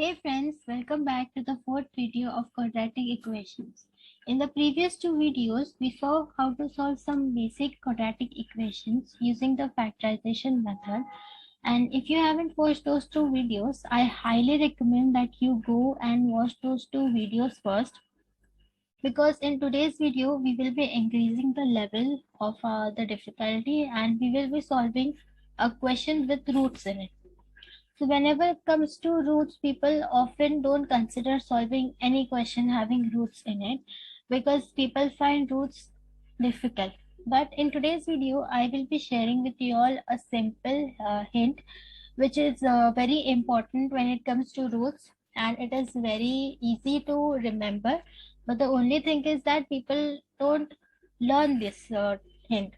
Hey friends, welcome back to the fourth video of quadratic equations. In the previous two videos, we saw how to solve some basic quadratic equations using the factorization method. And if you haven't watched those two videos, I highly recommend that you go and watch those two videos first, because in today's video, we will be increasing the level of the difficulty and we will be solving a question with roots in it. So whenever it comes to roots, people often don't consider solving any question having roots in it because people find roots difficult. But in today's video, I will be sharing with you all a simple hint which is very important when it comes to roots, and it is very easy to remember. But the only thing is that people don't learn this hint.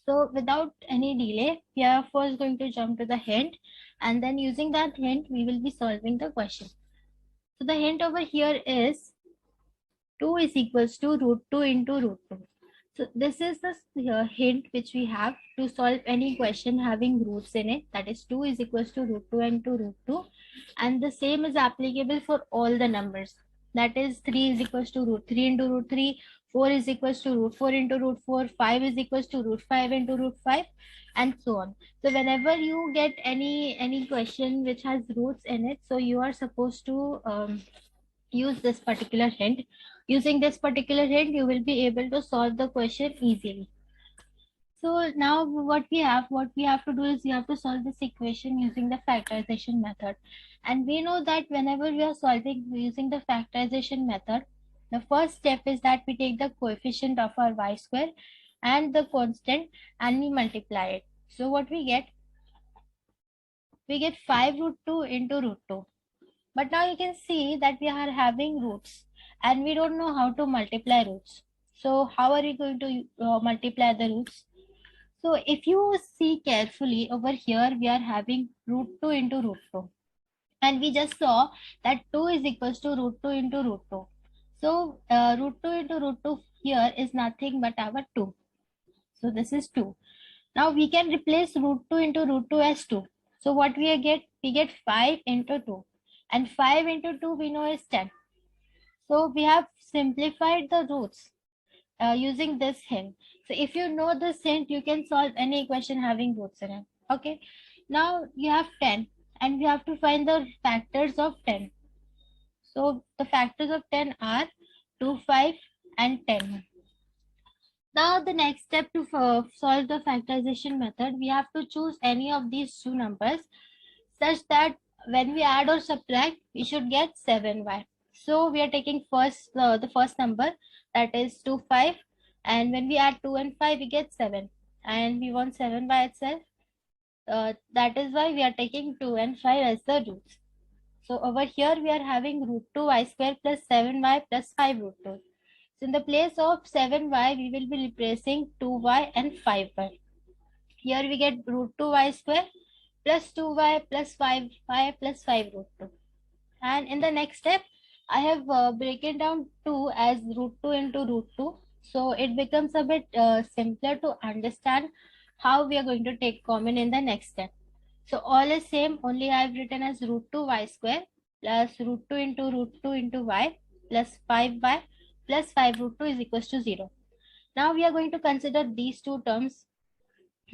So without any delay, we are first going to jump to the hint, and then using that hint, we will be solving the question. So the hint over here is 2 is equals to root 2 into root 2. So this is the hint which we have to solve any question having roots in it. That is 2 is equals to root 2 into root 2. And the same is applicable for all the numbers. That is 3 is equals to root 3 into root 3. 4 is equals to root 4 into root 4. 5 is equals to root 5 into root 5, and so on. So whenever you get any question which has roots in it, so you are supposed to use this particular hint. Using this particular hint, you will be able to solve the question easily. So now what we have to do is we have to solve this equation using the factorization method. And we know that whenever we are solving using the factorization method, the first step is that we take the coefficient of our y square and the constant and we multiply it. So what we get 5 root 2 into root 2. But now you can see that we are having roots and we don't know how to multiply roots. So how are we going to multiply the roots? So if you see carefully over here, we are having root 2 into root 2. And we just saw that 2 is equals to root 2 into root 2. So root 2 into root 2 here is nothing but our 2. So this is 2. Now we can replace root 2 into root 2 as 2. So what we get? We get 5 into 2. And 5 into 2 we know is 10. So we have simplified the roots using this hint. So if you know this hint, you can solve any equation having roots in it. Okay. Now you have 10 and we have to find the factors of 10. So the factors of 10 are 2, 5 and 10. Now the next step to solve the factorization method, we have to choose any of these two numbers such that when we add or subtract, we should get 7y. So we are taking the first number, that is 2, 5, and when we add 2 and 5, we get 7, and we want 7 by itself. That is why we are taking 2 and 5 as the roots. So over here we are having root 2 y square plus 7y plus 5 root 2. So in the place of 7y, we will be replacing 2y and 5y. Here we get root 2y square plus 2y plus 5y plus 5 root 2. And in the next step, I have broken down 2 as root 2 into root 2. So it becomes a bit simpler to understand how we are going to take common in the next step. So all is same, only I have written as root 2 y square plus root 2 into root 2 into y plus 5y plus 5 root 2 is equals to 0. Now we are going to consider these two terms,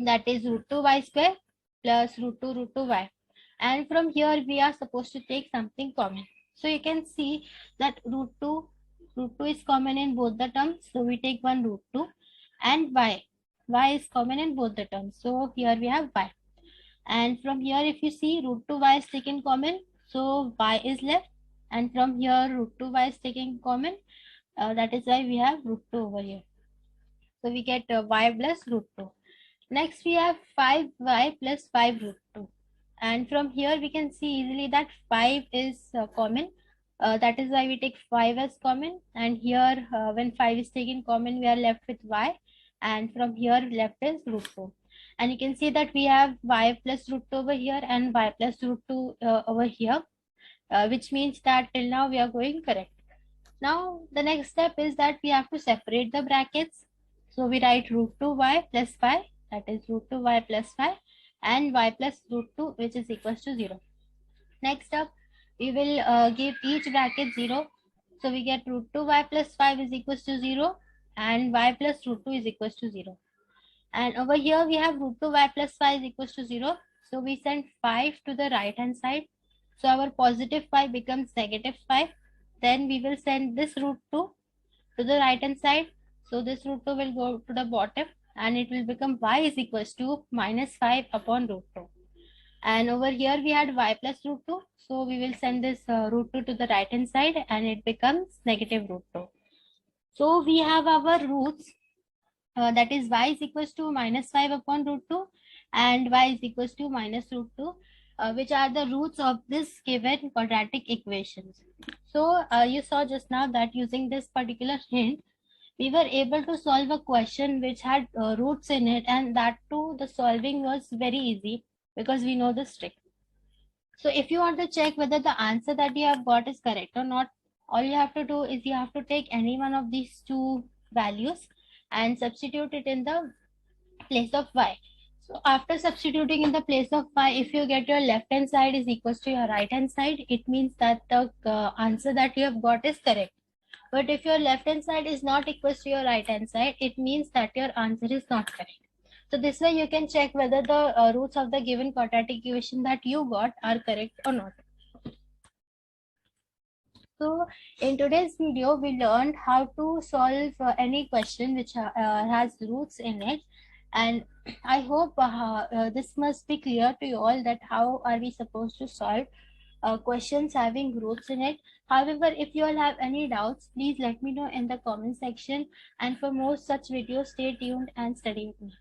that is root 2 y square plus root 2 y. And from here we are supposed to take something common. So you can see that root 2 is common in both the terms. So we take one root 2 and y. Y is common in both the terms. So here we have y. And from here if you see root 2y is taken common. So y is left. And from here root 2y is taken common. That is why we have root 2 over here. So we get y plus root 2. Next we have 5y plus 5 root 2. And from here we can see easily that 5 is common. That is why we take 5 as common. And here when 5 is taken common, we are left with y. And from here left is root 2. And you can see that we have y plus root 2 over here and y plus root 2 over here. Which means that till now we are going correct. Now the next step is that we have to separate the brackets. So we write root 2y plus 5, that is root 2y plus 5, and y plus root 2, which is equals to 0. Next up, we will give each bracket 0. So we get root 2y plus 5 is equals to 0 and y plus root 2 is equals to 0. And over here we have root 2y plus 5 is equals to 0. So we send 5 to the right hand side. So our positive 5 becomes negative 5. Then we will send this root 2 to the right hand side. So this root 2 will go to the bottom and it will become y is equals to minus 5 upon root 2. And over here we had y plus root 2. So we will send this root 2 to the right hand side and it becomes negative root 2. So we have our roots that is y is equals to minus 5 upon root 2 and y is equals to minus root 2, which are the roots of this given quadratic equations. So you saw just now that using this particular hint, we were able to solve a question which had roots in it, and that too the solving was very easy because we know this trick. So if you want to check whether the answer that you have got is correct or not, all you have to do is you have to take any one of these two values and substitute it in the place of y. So after substituting in the place of y, if you get your left hand side is equals to your right hand side, it means that the answer that you have got is correct. But if your left hand side is not equals to your right hand side, it means that your answer is not correct. So this way you can check whether the roots of the given quadratic equation that you got are correct or not. So in today's video, we learned how to solve any question which has roots in it. And I hope this must be clear to you all that how are we supposed to solve questions having roots in it. However, if you all have any doubts, please let me know in the comment section. And for more such videos, stay tuned and study with me.